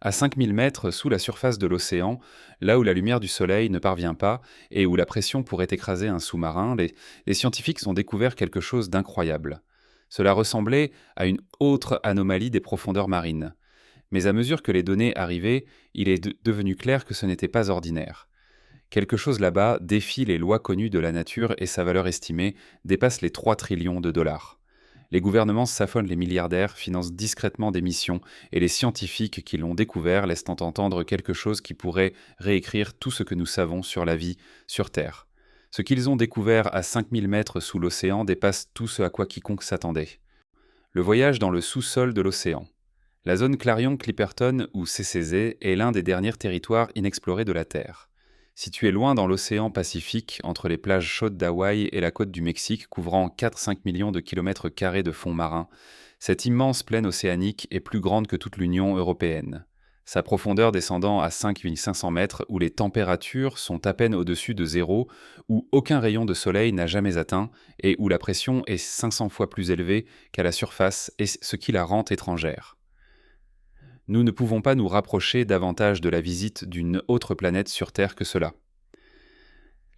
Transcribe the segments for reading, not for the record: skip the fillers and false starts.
À 5000 mètres sous la surface de l'océan, là où la lumière du soleil ne parvient pas et où la pression pourrait écraser un sous-marin, les scientifiques ont découvert quelque chose d'incroyable. Cela ressemblait à une autre anomalie des profondeurs marines. Mais à mesure que les données arrivaient, il est devenu clair que ce n'était pas ordinaire. Quelque chose là-bas défie les lois connues de la nature et sa valeur estimée dépasse les 3 trillions de dollars. Les gouvernements s'affolent, les milliardaires financent discrètement des missions et les scientifiques qui l'ont découvert laissent entendre quelque chose qui pourrait réécrire tout ce que nous savons sur la vie sur Terre. Ce qu'ils ont découvert à 5000 mètres sous l'océan dépasse tout ce à quoi quiconque s'attendait. Le voyage dans le sous-sol de l'océan. La zone Clarion-Clipperton ou CCZ est l'un des derniers territoires inexplorés de la Terre. Situé loin dans l'océan Pacifique, entre les plages chaudes d'Hawaï et la côte du Mexique couvrant 4-5 millions de kilomètres carrés de fond marin, cette immense plaine océanique est plus grande que toute l'Union européenne. Sa profondeur descendant à 5 500 mètres où les températures sont à peine au-dessus de zéro, où aucun rayon de soleil n'a jamais atteint et où la pression est 500 fois plus élevée qu'à la surface et ce qui la rend étrangère. Nous ne pouvons pas nous rapprocher davantage de la visite d'une autre planète sur Terre que cela.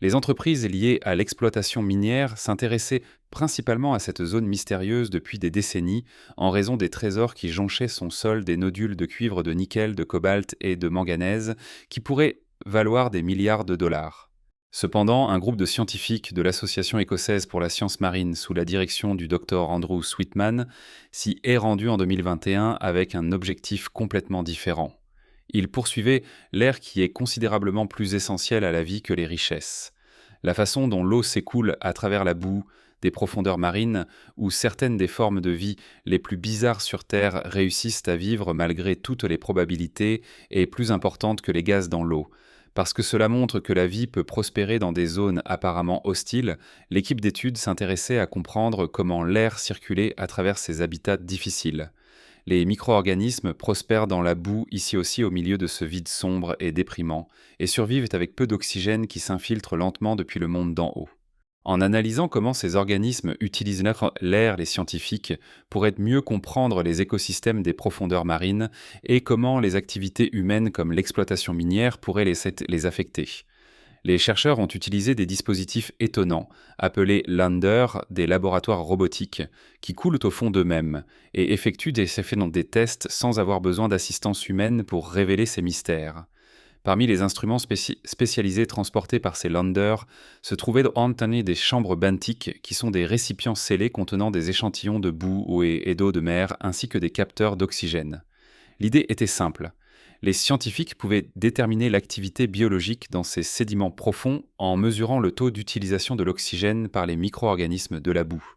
Les entreprises liées à l'exploitation minière s'intéressaient principalement à cette zone mystérieuse depuis des décennies en raison des trésors qui jonchaient son sol, des nodules de cuivre, de nickel, de cobalt et de manganèse qui pourraient valoir des milliards de dollars. Cependant, un groupe de scientifiques de l'Association écossaise pour la science marine sous la direction du Dr Andrew Sweetman s'y est rendu en 2021 avec un objectif complètement différent. Il poursuivait l'ère qui est considérablement plus essentielle à la vie que les richesses. La façon dont l'eau s'écoule à travers la boue des profondeurs marines, où certaines des formes de vie les plus bizarres sur Terre réussissent à vivre malgré toutes les probabilités, est plus importante que les gaz dans l'eau. Parce que cela montre que la vie peut prospérer dans des zones apparemment hostiles, l'équipe d'études s'intéressait à comprendre comment l'air circulait à travers ces habitats difficiles. Les micro-organismes prospèrent dans la boue ici aussi au milieu de ce vide sombre et déprimant, et survivent avec peu d'oxygène qui s'infiltre lentement depuis le monde d'en haut. En analysant comment ces organismes utilisent l'air, les scientifiques pourraient mieux comprendre les écosystèmes des profondeurs marines et comment les activités humaines comme l'exploitation minière pourraient les affecter. Les chercheurs ont utilisé des dispositifs étonnants, appelés Lander, des laboratoires robotiques, qui coulent au fond d'eux-mêmes et effectuent des tests sans avoir besoin d'assistance humaine pour révéler ces mystères. Parmi les instruments spécialisés transportés par ces landers se trouvaient Anthony des chambres benthiques, qui sont des récipients scellés contenant des échantillons de boue et d'eau de mer, ainsi que des capteurs d'oxygène. L'idée était simple. Les scientifiques pouvaient déterminer l'activité biologique dans ces sédiments profonds en mesurant le taux d'utilisation de l'oxygène par les micro-organismes de la boue.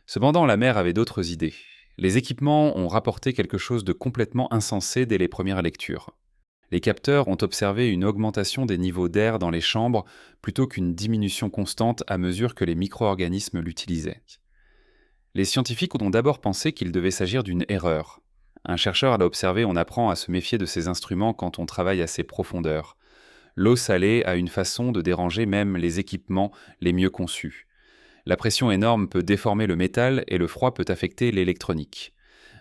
Cependant, la mer avait d'autres idées. Les équipements ont rapporté quelque chose de complètement insensé dès les premières lectures. Les capteurs ont observé une augmentation des niveaux d'air dans les chambres plutôt qu'une diminution constante à mesure que les micro-organismes l'utilisaient. Les scientifiques ont d'abord pensé qu'il devait s'agir d'une erreur. Un chercheur l'a observé, on apprend à se méfier de ces instruments quand on travaille à ces profondeurs. L'eau salée a une façon de déranger même les équipements les mieux conçus. La pression énorme peut déformer le métal et le froid peut affecter l'électronique.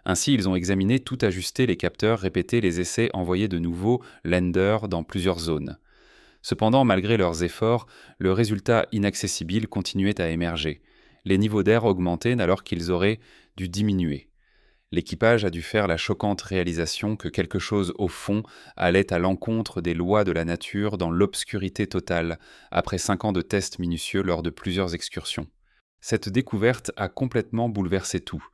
Ainsi, ils ont examiné tout ajusté les capteurs, répété les essais, envoyé de nouveaux landers dans plusieurs zones. Cependant, malgré leurs efforts, le résultat inaccessible continuait à émerger. Les niveaux d'air augmentaient alors qu'ils auraient dû diminuer. L'équipage a dû faire la choquante réalisation que quelque chose au fond allait à l'encontre des lois de la nature dans l'obscurité totale, après 5 ans de tests minutieux lors de plusieurs excursions. Cette découverte a complètement bouleversé tout.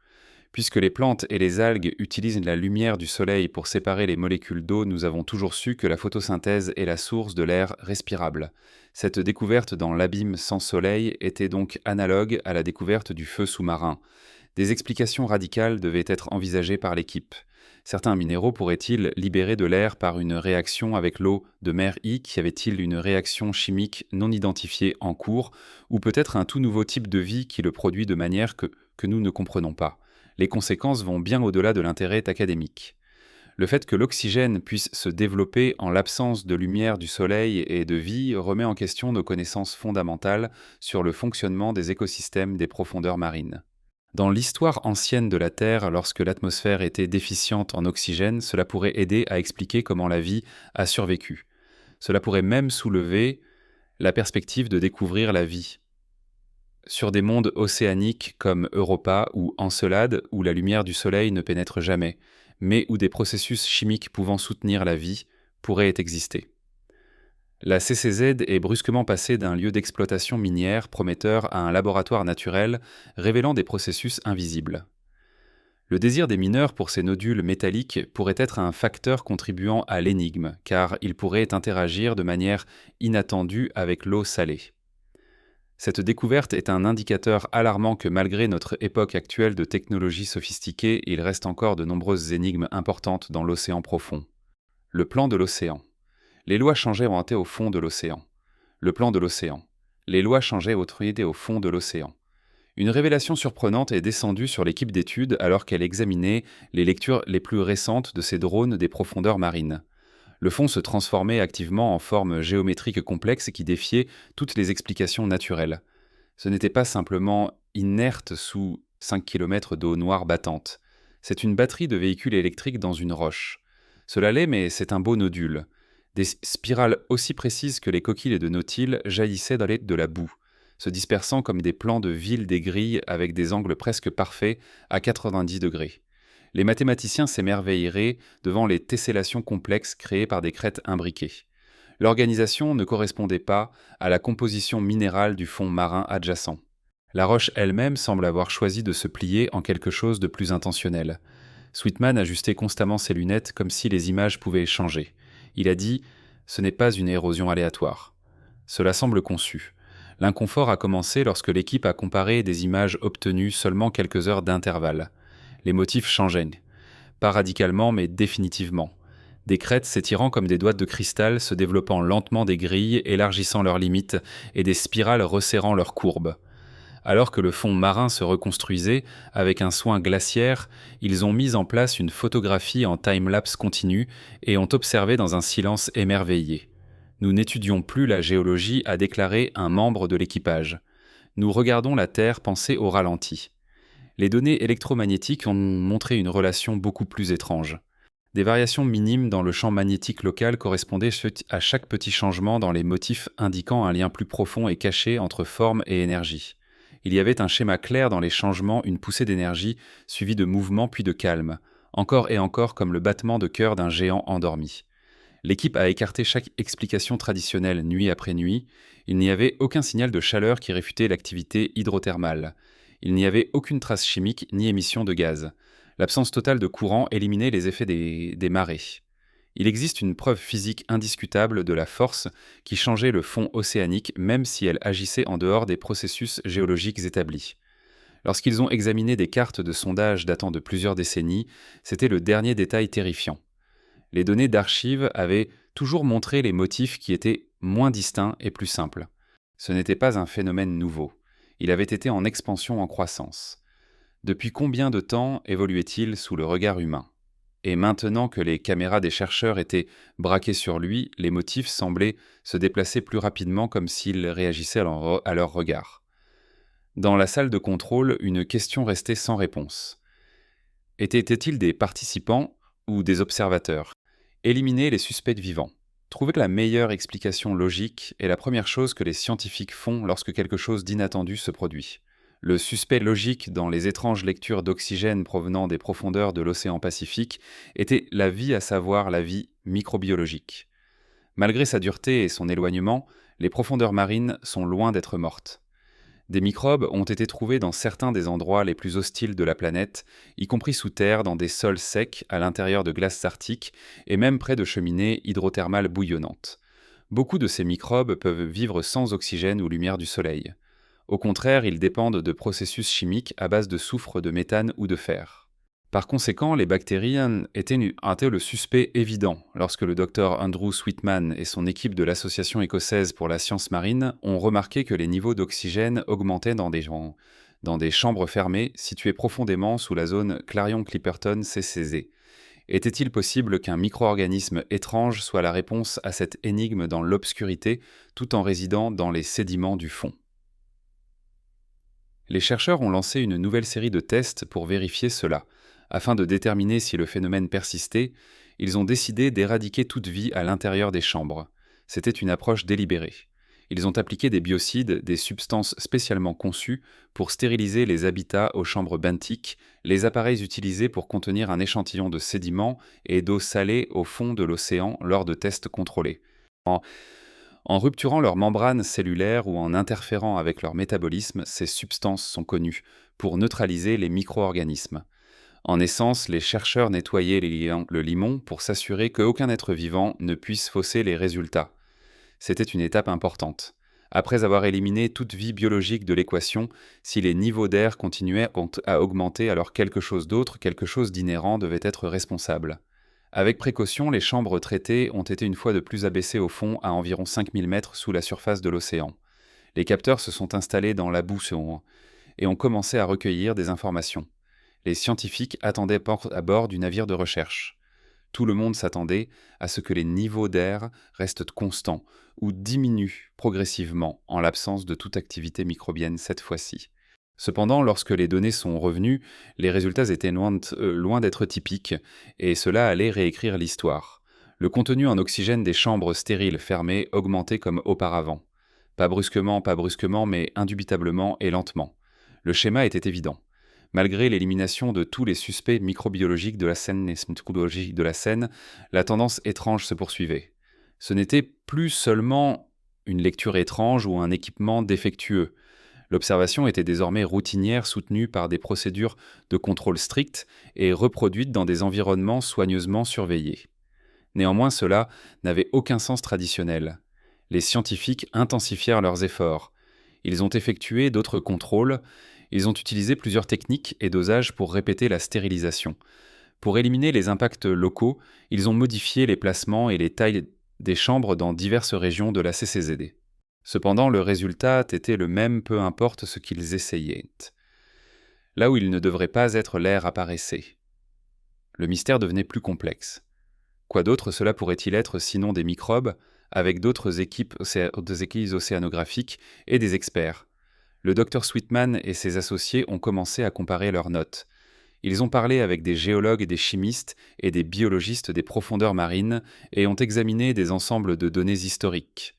Puisque les plantes et les algues utilisent la lumière du soleil pour séparer les molécules d'eau, nous avons toujours su que la photosynthèse est la source de l'air respirable. Cette découverte dans l'abîme sans soleil était donc analogue à la découverte du feu sous-marin. Des explications radicales devaient être envisagées par l'équipe. Certains minéraux pourraient-ils libérer de l'air par une réaction avec l'eau de mer Ike? Y avait-il une réaction chimique non identifiée en cours? Ou peut-être un tout nouveau type de vie qui le produit de manière que nous ne comprenons pas? Les conséquences vont bien au-delà de l'intérêt académique. Le fait que l'oxygène puisse se développer en l'absence de lumière du soleil et de vie remet en question nos connaissances fondamentales sur le fonctionnement des écosystèmes des profondeurs marines. Dans l'histoire ancienne de la Terre, lorsque l'atmosphère était déficiente en oxygène, cela pourrait aider à expliquer comment la vie a survécu. Cela pourrait même soulever la perspective de découvrir la vie sur des mondes océaniques comme Europa ou Encelade, où la lumière du Soleil ne pénètre jamais, mais où des processus chimiques pouvant soutenir la vie pourraient exister. La CCZ est brusquement passée d'un lieu d'exploitation minière prometteur à un laboratoire naturel révélant des processus invisibles. Le désir des mineurs pour ces nodules métalliques pourrait être un facteur contribuant à l'énigme, car ils pourraient interagir de manière inattendue avec l'eau salée. Cette découverte est un indicateur alarmant que malgré notre époque actuelle de technologie sophistiquée, il reste encore de nombreuses énigmes importantes dans l'océan profond. Le plan de l'océan. Les lois changeaient ont été au fond de l'océan. Le plan de l'océan. Les lois changeaient ont été au fond de l'océan. Une révélation surprenante est descendue sur l'équipe d'études alors qu'elle examinait les lectures les plus récentes de ces drones des profondeurs marines. Le fond se transformait activement en forme géométrique complexe qui défiait toutes les explications naturelles. Ce n'était pas simplement inerte sous 5 km d'eau noire battante. C'est une batterie de véhicules électriques dans une roche. Cela l'est, mais c'est un beau nodule. Des spirales aussi précises que les coquilles de nautiles jaillissaient de la boue, se dispersant comme des plans de villes des grilles avec des angles presque parfaits à 90 degrés. Les mathématiciens s'émerveilleraient devant les tessellations complexes créées par des crêtes imbriquées. L'organisation ne correspondait pas à la composition minérale du fond marin adjacent. La roche elle-même semble avoir choisi de se plier en quelque chose de plus intentionnel. Sweetman ajustait constamment ses lunettes comme si les images pouvaient changer. Il a dit « Ce n'est pas une érosion aléatoire ». Cela semble conçu. L'inconfort a commencé lorsque l'équipe a comparé des images obtenues seulement quelques heures d'intervalle. Les motifs changeaient. Pas radicalement, mais définitivement. Des crêtes s'étirant comme des doigts de cristal, se développant lentement des grilles, élargissant leurs limites, et des spirales resserrant leurs courbes. Alors que le fond marin se reconstruisait, avec un soin glaciaire, ils ont mis en place une photographie en time-lapse continu et ont observé dans un silence émerveillé. Nous n'étudions plus la géologie, a déclaré un membre de l'équipage. Nous regardons la Terre penser au ralenti. Les données électromagnétiques ont montré une relation beaucoup plus étrange. Des variations minimes dans le champ magnétique local correspondaient à chaque petit changement dans les motifs indiquant un lien plus profond et caché entre forme et énergie. Il y avait un schéma clair dans les changements, une poussée d'énergie suivie de mouvements puis de calme, encore et encore comme le battement de cœur d'un géant endormi. L'équipe a écarté chaque explication traditionnelle nuit après nuit. Il n'y avait aucun signal de chaleur qui réfutait l'activité hydrothermale. Il n'y avait aucune trace chimique ni émission de gaz. L'absence totale de courant éliminait les effets des marées. Il existe une preuve physique indiscutable de la force qui changeait le fond océanique même si elle agissait en dehors des processus géologiques établis. Lorsqu'ils ont examiné des cartes de sondage datant de plusieurs décennies, c'était le dernier détail terrifiant. Les données d'archives avaient toujours montré les motifs qui étaient moins distincts et plus simples. Ce n'était pas un phénomène nouveau. Il avait été en expansion en croissance. Depuis combien de temps évoluait-il sous le regard humain ? Et maintenant que les caméras des chercheurs étaient braquées sur lui, les motifs semblaient se déplacer plus rapidement comme s'ils réagissaient à leur regard. Dans la salle de contrôle, une question restait sans réponse. Étaient-ils des participants ou des observateurs ? Éliminer les suspects vivants. Trouver la meilleure explication logique est la première chose que les scientifiques font lorsque quelque chose d'inattendu se produit. Le suspect logique dans les étranges lectures d'oxygène provenant des profondeurs de l'océan Pacifique était la vie, à savoir la vie microbiologique. Malgré sa dureté et son éloignement, les profondeurs marines sont loin d'être mortes. Des microbes ont été trouvés dans certains des endroits les plus hostiles de la planète, y compris sous terre, dans des sols secs, à l'intérieur de glaces arctiques et même près de cheminées hydrothermales bouillonnantes. Beaucoup de ces microbes peuvent vivre sans oxygène ou lumière du soleil. Au contraire, ils dépendent de processus chimiques à base de soufre, de méthane ou de fer. Par conséquent, les bactéries étaient le suspect évident lorsque le docteur Andrew Sweetman et son équipe de l'Association écossaise pour la science marine ont remarqué que les niveaux d'oxygène augmentaient dans des chambres fermées situées profondément sous la zone Clarion-Clipperton-CCZ. Était-il possible qu'un micro-organisme étrange soit la réponse à cette énigme dans l'obscurité tout en résidant dans les sédiments du fond ? Les chercheurs ont lancé une nouvelle série de tests pour vérifier cela. Afin de déterminer si le phénomène persistait, ils ont décidé d'éradiquer toute vie à l'intérieur des chambres. C'était une approche délibérée. Ils ont appliqué des biocides, des substances spécialement conçues pour stériliser les habitats aux chambres benthiques, les appareils utilisés pour contenir un échantillon de sédiments et d'eau salée au fond de l'océan lors de tests contrôlés. En rupturant leurs membranes cellulaires ou en interférant avec leur métabolisme, ces substances sont connues pour neutraliser les micro-organismes. En essence, les chercheurs nettoyaient le limon pour s'assurer qu'aucun être vivant ne puisse fausser les résultats. C'était une étape importante. Après avoir éliminé toute vie biologique de l'équation, si les niveaux d'air continuaient à augmenter, alors quelque chose d'autre, quelque chose d'inhérent devait être responsable. Avec précaution, les chambres traitées ont été une fois de plus abaissées au fond à environ 5000 mètres sous la surface de l'océan. Les capteurs se sont installés dans la boue et ont commencé à recueillir des informations. Les scientifiques attendaient à bord du navire de recherche. Tout le monde s'attendait à ce que les niveaux d'air restent constants ou diminuent progressivement en l'absence de toute activité microbienne cette fois-ci. Cependant, lorsque les données sont revenues, les résultats étaient loin d'être typiques, et cela allait réécrire l'histoire. Le contenu en oxygène des chambres stériles fermées augmentait comme auparavant. Pas brusquement, mais indubitablement et lentement. Le schéma était évident. Malgré l'élimination de tous les suspects microbiologiques de la scène, la tendance étrange se poursuivait. Ce n'était plus seulement une lecture étrange ou un équipement défectueux. L'observation était désormais routinière, soutenue par des procédures de contrôle strictes et reproduite dans des environnements soigneusement surveillés. Néanmoins, cela n'avait aucun sens traditionnel. Les scientifiques intensifièrent leurs efforts. Ils ont effectué d'autres contrôles. Ils ont utilisé plusieurs techniques et dosages pour répéter la stérilisation. Pour éliminer les impacts locaux, ils ont modifié les placements et les tailles des chambres dans diverses régions de la CCZD. Cependant, le résultat était le même, peu importe ce qu'ils essayaient. Là où il ne devrait pas être, l'air apparaissait. Le mystère devenait plus complexe. Quoi d'autre cela pourrait-il être sinon des microbes, avec d'autres équipes océanographiques et des experts? Le Dr Sweetman et ses associés ont commencé à comparer leurs notes. Ils ont parlé avec des géologues et des chimistes et des biologistes des profondeurs marines et ont examiné des ensembles de données historiques.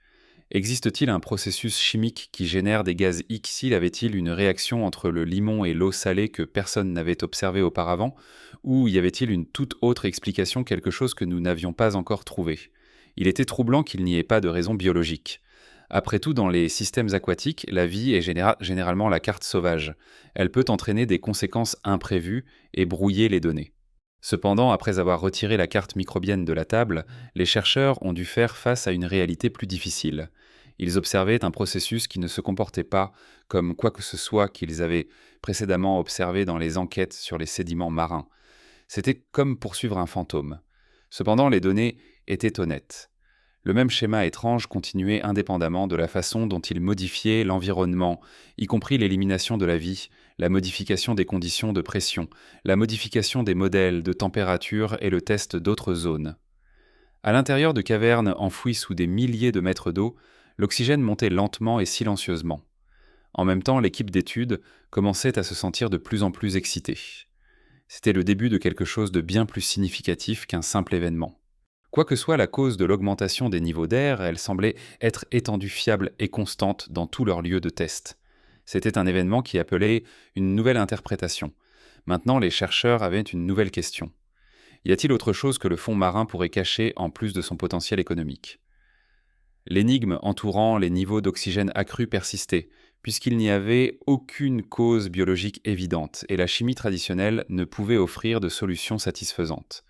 Existe-t-il un processus chimique qui génère des gaz X? Avait-il une réaction entre le limon et l'eau salée que personne n'avait observé auparavant? Ou y avait-il une toute autre explication, quelque chose que nous n'avions pas encore trouvé? Il était troublant qu'il n'y ait pas de raison biologique. Après tout, dans les systèmes aquatiques, la vie est généralement la carte sauvage. Elle peut entraîner des conséquences imprévues et brouiller les données. Cependant, après avoir retiré la carte microbienne de la table, les chercheurs ont dû faire face à une réalité plus difficile. Ils observaient un processus qui ne se comportait pas comme quoi que ce soit qu'ils avaient précédemment observé dans les enquêtes sur les sédiments marins. C'était comme poursuivre un fantôme. Cependant, les données étaient honnêtes. Le même schéma étrange continuait indépendamment de la façon dont il modifiait l'environnement, y compris l'élimination de la vie, la modification des conditions de pression, la modification des modèles de température et le test d'autres zones. À l'intérieur de cavernes enfouies sous des milliers de mètres d'eau, l'oxygène montait lentement et silencieusement. En même temps, l'équipe d'études commençait à se sentir de plus en plus excitée. C'était le début de quelque chose de bien plus significatif qu'un simple événement. Quoi que soit la cause de l'augmentation des niveaux d'air, elle semblait être étendue, fiable et constante dans tous leurs lieux de test. C'était un événement qui appelait une nouvelle interprétation. Maintenant, les chercheurs avaient une nouvelle question. Y a-t-il autre chose que le fond marin pourrait cacher en plus de son potentiel économique? L'énigme entourant les niveaux d'oxygène accrus persistait, puisqu'il n'y avait aucune cause biologique évidente et la chimie traditionnelle ne pouvait offrir de solution satisfaisante.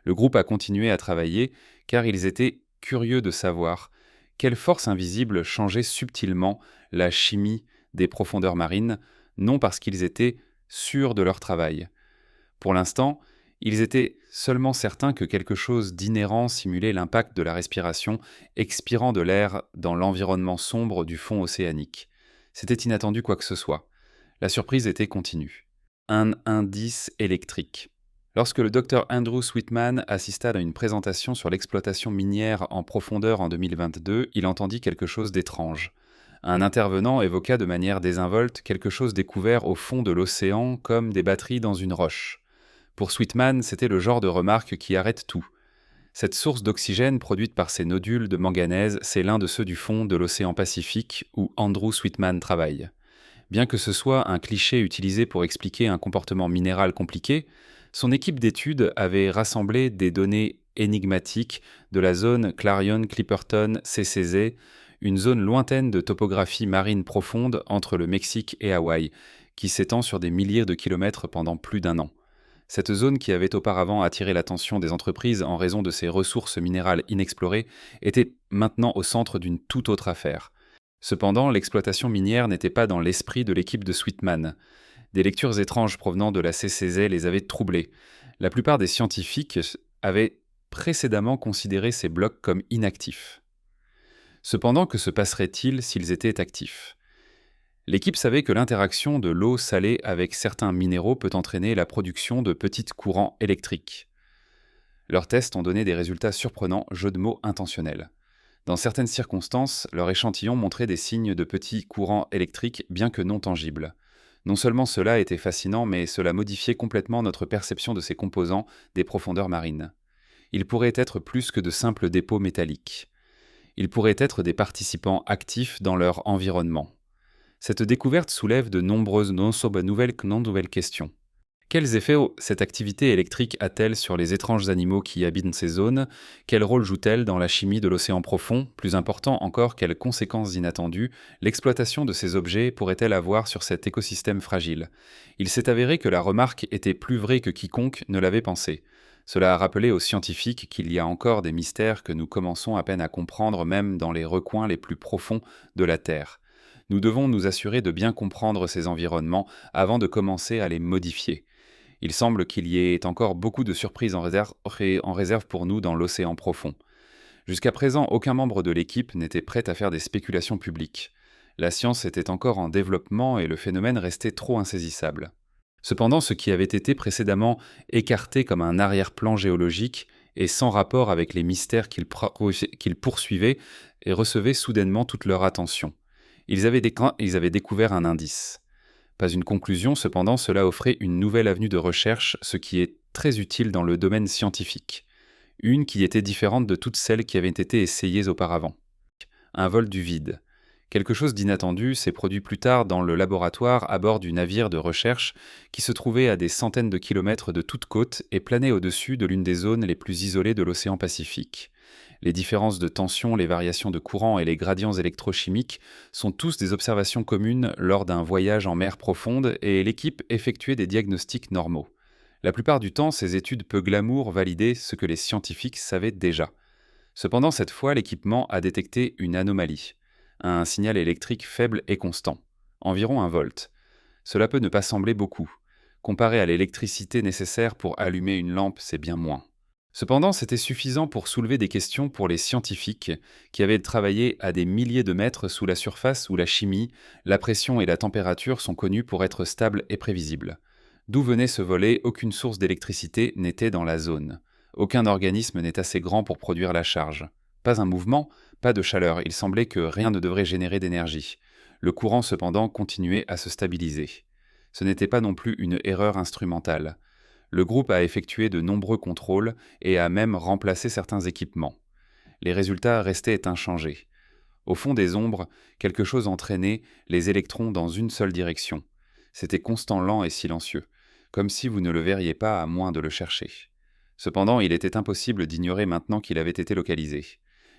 Le groupe a continué à travailler car ils étaient curieux de savoir quelle force invisible changeait subtilement la chimie des profondeurs marines, non parce qu'ils étaient sûrs de leur travail. Pour l'instant, ils étaient seulement certains que quelque chose d'inhérent simulait l'impact de la respiration, expirant de l'air dans l'environnement sombre du fond océanique. C'était inattendu quoi que ce soit. La surprise était continue. Un indice électrique. Lorsque le Dr Andrew Sweetman assista à une présentation sur l'exploitation minière en profondeur en 2022, il entendit quelque chose d'étrange. Un intervenant évoqua de manière désinvolte quelque chose découvert au fond de l'océan comme des batteries dans une roche. Pour Sweetman, c'était le genre de remarque qui arrête tout. Cette source d'oxygène produite par ces nodules de manganèse, c'est l'un de ceux du fond de l'océan Pacifique où Andrew Sweetman travaille. Bien que ce soit un cliché utilisé pour expliquer un comportement minéral compliqué, son équipe d'études avait rassemblé des données énigmatiques de la zone Clarion-Clipperton-CCZ, une zone lointaine de topographie marine profonde entre le Mexique et Hawaï, qui s'étend sur des milliers de kilomètres pendant plus d'un an. Cette zone qui avait auparavant attiré l'attention des entreprises en raison de ses ressources minérales inexplorées était maintenant au centre d'une toute autre affaire. Cependant, l'exploitation minière n'était pas dans l'esprit de l'équipe de Sweetman. Des lectures étranges provenant de la CCZ les avaient troublés. La plupart des scientifiques avaient précédemment considéré ces blocs comme inactifs. Cependant, que se passerait-il s'ils étaient actifs ? L'équipe savait que l'interaction de l'eau salée avec certains minéraux peut entraîner la production de petits courants électriques. Leurs tests ont donné des résultats surprenants, jeu de mots intentionnels. Dans certaines circonstances, leur échantillon montrait des signes de petits courants électriques bien que non tangibles. Non seulement cela était fascinant, mais cela modifiait complètement notre perception de ces composants des profondeurs marines. Ils pourraient être plus que de simples dépôts métalliques. Ils pourraient être des participants actifs dans leur environnement. Cette découverte soulève de nombreuses nouvelles questions. Quels effets cette activité électrique a-t-elle sur les étranges animaux qui habitent ces zones ? Quel rôle joue-t-elle dans la chimie de l'océan profond ? Plus important encore, quelles conséquences inattendues l'exploitation de ces objets pourrait-elle avoir sur cet écosystème fragile ? Il s'est avéré que la remarque était plus vraie que quiconque ne l'avait pensé. Cela a rappelé aux scientifiques qu'il y a encore des mystères que nous commençons à peine à comprendre même dans les recoins les plus profonds de la Terre. Nous devons nous assurer de bien comprendre ces environnements avant de commencer à les modifier. Il semble qu'il y ait encore beaucoup de surprises en réserve pour nous dans l'océan profond. Jusqu'à présent, aucun membre de l'équipe n'était prêt à faire des spéculations publiques. La science était encore en développement et le phénomène restait trop insaisissable. Cependant, ce qui avait été précédemment écarté comme un arrière-plan géologique et sans rapport avec les mystères qu'il poursuivait et recevait soudainement toute leur attention. Ils avaient découvert un indice. Pas une conclusion, cependant, cela offrait une nouvelle avenue de recherche, ce qui est très utile dans le domaine scientifique. Une qui était différente de toutes celles qui avaient été essayées auparavant. Un vol du vide. Quelque chose d'inattendu s'est produit plus tard dans le laboratoire à bord du navire de recherche qui se trouvait à des centaines de kilomètres de toute côte et planait au-dessus de l'une des zones les plus isolées de l'océan Pacifique. Les différences de tension, les variations de courant et les gradients électrochimiques sont tous des observations communes lors d'un voyage en mer profonde et l'équipe effectuait des diagnostics normaux. La plupart du temps, ces études peu glamour validaient ce que les scientifiques savaient déjà. Cependant, cette fois, l'équipement a détecté une anomalie. Un signal électrique faible et constant, environ 1 volt. Cela peut ne pas sembler beaucoup. Comparé à l'électricité nécessaire pour allumer une lampe, c'est bien moins. Cependant, c'était suffisant pour soulever des questions pour les scientifiques qui avaient travaillé à des milliers de mètres sous la surface où la chimie, la pression et la température sont connues pour être stables et prévisibles. D'où venait ce volet ? Aucune source d'électricité n'était dans la zone. Aucun organisme n'est assez grand pour produire la charge. Pas un mouvement, pas de chaleur, il semblait que rien ne devrait générer d'énergie. Le courant cependant continuait à se stabiliser. Ce n'était pas non plus une erreur instrumentale. Le groupe a effectué de nombreux contrôles et a même remplacé certains équipements. Les résultats restaient inchangés. Au fond des ombres, quelque chose entraînait les électrons dans une seule direction. C'était constant, lent et silencieux, comme si vous ne le verriez pas à moins de le chercher. Cependant, il était impossible d'ignorer maintenant qu'il avait été localisé.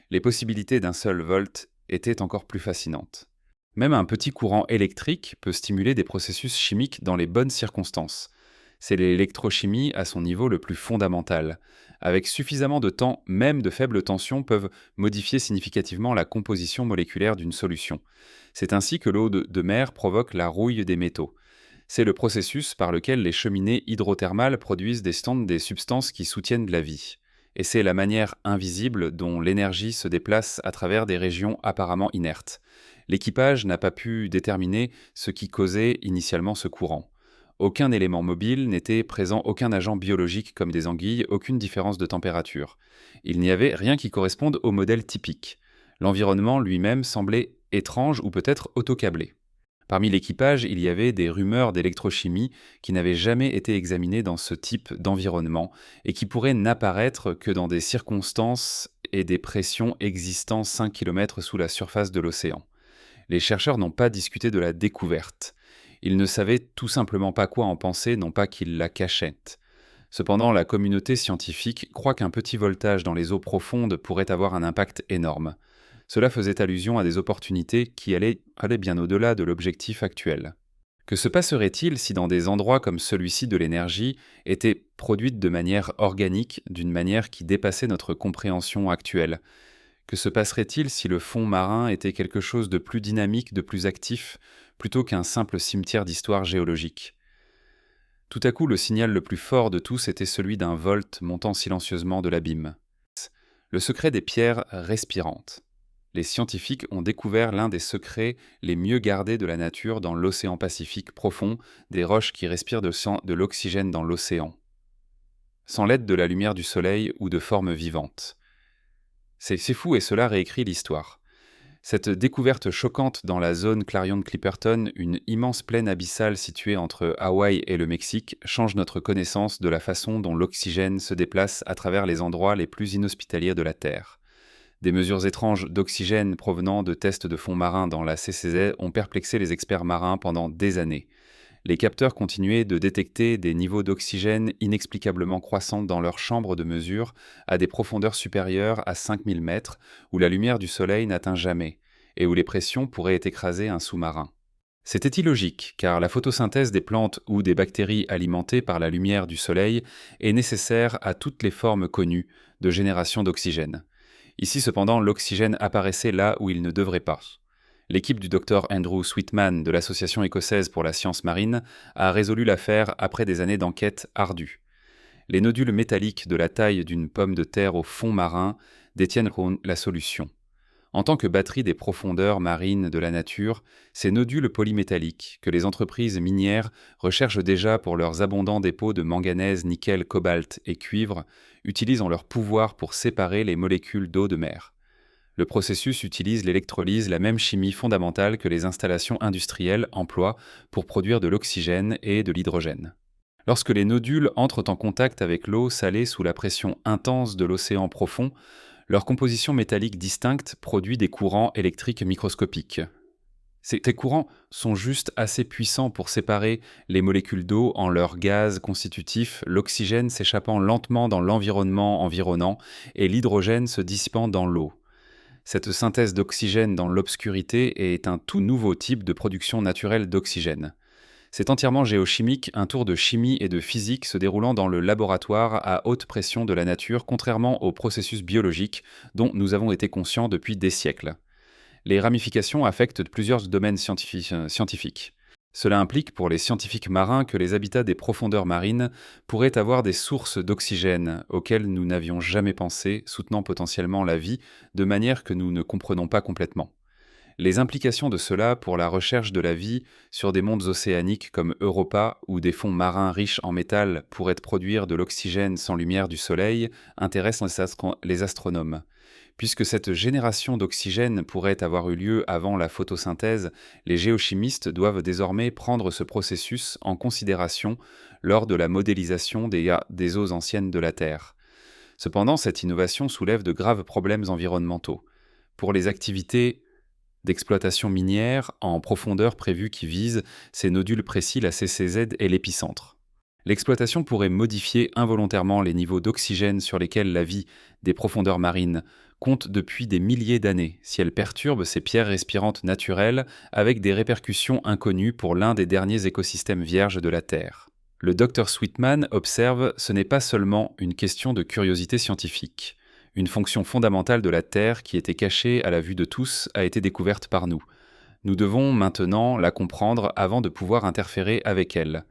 Les possibilités d'un seul volt étaient encore plus fascinantes. Même un petit courant électrique peut stimuler des processus chimiques dans les bonnes circonstances. C'est l'électrochimie à son niveau le plus fondamental. Avec suffisamment de temps, même de faibles tensions peuvent modifier significativement la composition moléculaire d'une solution. C'est ainsi que l'eau de mer provoque la rouille des métaux. C'est le processus par lequel les cheminées hydrothermales produisent des substances qui soutiennent la vie. Et c'est la manière invisible dont l'énergie se déplace à travers des régions apparemment inertes. L'équipage n'a pas pu déterminer ce qui causait initialement ce courant. Aucun élément mobile n'était présent, aucun agent biologique comme des anguilles, aucune différence de température. Il n'y avait rien qui corresponde au modèle typique. L'environnement lui-même semblait étrange ou peut-être autocablé. Parmi l'équipage, il y avait des rumeurs d'électrochimie qui n'avaient jamais été examinées dans ce type d'environnement et qui pourraient n'apparaître que dans des circonstances et des pressions existant 5 km sous la surface de l'océan. Les chercheurs n'ont pas discuté de la découverte. Ils ne savaient tout simplement pas quoi en penser, non pas qu'ils la cachaient. Cependant, la communauté scientifique croit qu'un petit voltage dans les eaux profondes pourrait avoir un impact énorme. Cela faisait allusion à des opportunités qui allaient bien au-delà de l'objectif actuel. Que se passerait-il si dans des endroits comme celui-ci de l'énergie était produite de manière organique, d'une manière qui dépassait notre compréhension actuelle? Que se passerait-il si le fond marin était quelque chose de plus dynamique, de plus actif, plutôt qu'un simple cimetière d'histoire géologique? Tout à coup, le signal le plus fort de tous était celui d'un volt montant silencieusement de l'abîme. Le secret des pierres respirantes. Les scientifiques ont découvert l'un des secrets les mieux gardés de la nature dans l'océan Pacifique profond, des roches qui respirent de l'oxygène dans l'océan, sans l'aide de la lumière du soleil ou de formes vivantes. C'est fou et cela réécrit l'histoire. Cette découverte choquante dans la zone Clarion-Clipperton, une immense plaine abyssale située entre Hawaï et le Mexique, change notre connaissance de la façon dont l'oxygène se déplace à travers les endroits les plus inhospitaliers de la Terre. Des mesures étranges d'oxygène provenant de tests de fond marin dans la CCZ ont perplexé les experts marins pendant des années. Les capteurs continuaient de détecter des niveaux d'oxygène inexplicablement croissants dans leurs chambres de mesure à des profondeurs supérieures à 5000 mètres, où la lumière du soleil n'atteint jamais, et où les pressions pourraient écraser un sous-marin. C'était illogique, car la photosynthèse des plantes ou des bactéries alimentées par la lumière du soleil est nécessaire à toutes les formes connues de génération d'oxygène. Ici cependant, l'oxygène apparaissait là où il ne devrait pas. L'équipe du Dr Andrew Sweetman de l'Association écossaise pour la science marine a résolu l'affaire après des années d'enquête ardue. Les nodules métalliques de la taille d'une pomme de terre au fond marin détiennent la solution. En tant que batterie des profondeurs marines de la nature, ces nodules polymétalliques, que les entreprises minières recherchent déjà pour leurs abondants dépôts de manganèse, nickel, cobalt et cuivre, utilisent en leur pouvoir pour séparer les molécules d'eau de mer. Le processus utilise l'électrolyse, la même chimie fondamentale que les installations industrielles emploient pour produire de l'oxygène et de l'hydrogène. Lorsque les nodules entrent en contact avec l'eau salée sous la pression intense de l'océan profond, leur composition métallique distincte produit des courants électriques microscopiques. Ces courants sont juste assez puissants pour séparer les molécules d'eau en leur gaz constitutif, l'oxygène s'échappant lentement dans l'environnement environnant et l'hydrogène se dissipant dans l'eau. Cette synthèse d'oxygène dans l'obscurité est un tout nouveau type de production naturelle d'oxygène. C'est entièrement géochimique, un tour de chimie et de physique se déroulant dans le laboratoire à haute pression de la nature, contrairement aux processus biologiques dont nous avons été conscients depuis des siècles. Les ramifications affectent plusieurs domaines scientifiques. Cela implique pour les scientifiques marins que les habitats des profondeurs marines pourraient avoir des sources d'oxygène auxquelles nous n'avions jamais pensé, soutenant potentiellement la vie de manière que nous ne comprenons pas complètement. Les implications de cela pour la recherche de la vie sur des mondes océaniques comme Europa, où des fonds marins riches en métal pourraient produire de l'oxygène sans lumière du soleil, intéressent les astronomes. Puisque cette génération d'oxygène pourrait avoir eu lieu avant la photosynthèse, les géochimistes doivent désormais prendre ce processus en considération lors de la modélisation des eaux anciennes de la Terre. Cependant, cette innovation soulève de graves problèmes environnementaux. Pour les activités d'exploitation minière en profondeur prévues qui visent ces nodules précis, la CCZ est l'épicentre. L'exploitation pourrait modifier involontairement les niveaux d'oxygène sur lesquels la vie des profondeurs marines compte depuis des milliers d'années, si elle perturbe ces pierres respirantes naturelles avec des répercussions inconnues pour l'un des derniers écosystèmes vierges de la Terre. Le Dr Sweetman observe, ce n'est pas seulement une question de curiosité scientifique. Une fonction fondamentale de la Terre qui était cachée à la vue de tous a été découverte par nous. Nous devons maintenant la comprendre avant de pouvoir interférer avec elle.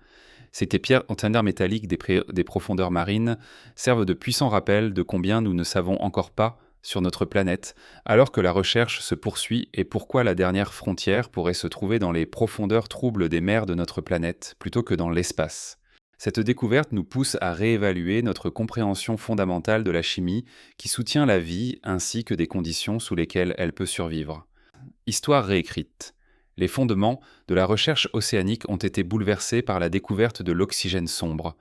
Ces pierres containers métalliques des profondeurs marines servent de puissants rappels de combien nous ne savons encore pas sur notre planète, alors que la recherche se poursuit et pourquoi la dernière frontière pourrait se trouver dans les profondeurs troubles des mers de notre planète plutôt que dans l'espace. Cette découverte nous pousse à réévaluer notre compréhension fondamentale de la chimie qui soutient la vie ainsi que des conditions sous lesquelles elle peut survivre. Histoire réécrite. Les fondements de la recherche océanique ont été bouleversés par la découverte de l'oxygène sombre.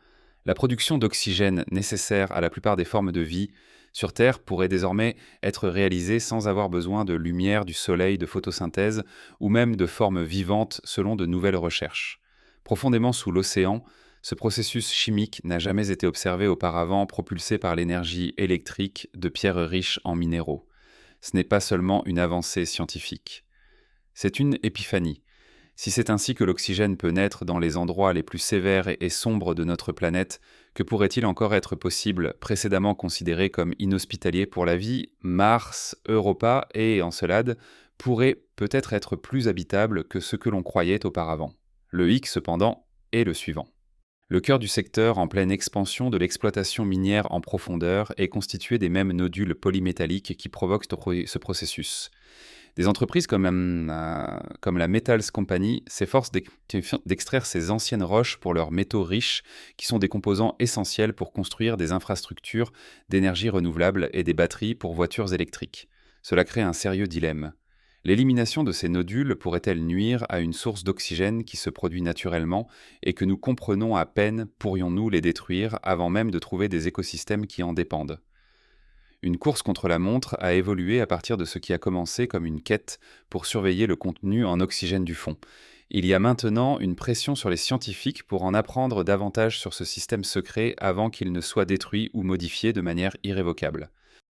La production d'oxygène nécessaire à la plupart des formes de vie sur Terre pourrait désormais être réalisée sans avoir besoin de lumière du soleil, de photosynthèse ou même de formes vivantes selon de nouvelles recherches. Profondément sous l'océan, ce processus chimique n'a jamais été observé auparavant, propulsé par l'énergie électrique de pierres riches en minéraux. Ce n'est pas seulement une avancée scientifique. C'est une épiphanie. Si c'est ainsi que l'oxygène peut naître dans les endroits les plus sévères et sombres de notre planète, que pourrait-il encore être possible, précédemment considéré comme inhospitalier pour la vie, Mars, Europa et Encelade pourraient peut-être être plus habitables que ce que l'on croyait auparavant. Le hic, cependant, est le suivant. Le cœur du secteur en pleine expansion de l'exploitation minière en profondeur est constitué des mêmes nodules polymétalliques qui provoquent ce processus. Des entreprises comme la Metals Company s'efforcent d'extraire ces anciennes roches pour leurs métaux riches, qui sont des composants essentiels pour construire des infrastructures d'énergie renouvelable et des batteries pour voitures électriques. Cela crée un sérieux dilemme. L'élimination de ces nodules pourrait-elle nuire à une source d'oxygène qui se produit naturellement et que nous comprenons à peine? Pourrions-nous les détruire avant même de trouver des écosystèmes qui en dépendent? Une course contre la montre a évolué à partir de ce qui a commencé comme une quête pour surveiller le contenu en oxygène du fond. Il y a maintenant une pression sur les scientifiques pour en apprendre davantage sur ce système secret avant qu'il ne soit détruit ou modifié de manière irrévocable.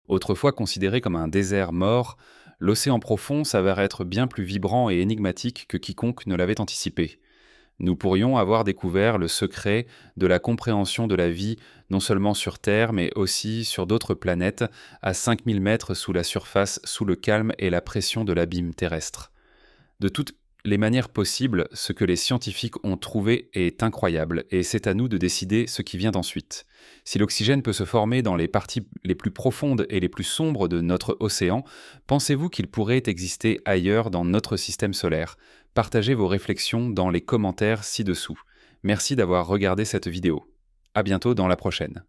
Autrefois considéré comme un désert mort, l'océan profond s'avère être bien plus vibrant et énigmatique que quiconque ne l'avait anticipé. Nous pourrions avoir découvert le secret de la compréhension de la vie non seulement sur Terre, mais aussi sur d'autres planètes, à 5000 mètres sous la surface, sous le calme et la pression de l'abîme terrestre. De toutes les manières possibles, ce que les scientifiques ont trouvé est incroyable, et c'est à nous de décider ce qui vient ensuite. Si l'oxygène peut se former dans les parties les plus profondes et les plus sombres de notre océan, pensez-vous qu'il pourrait exister ailleurs dans notre système solaire? Partagez vos réflexions dans les commentaires ci-dessous. Merci d'avoir regardé cette vidéo. À bientôt dans la prochaine.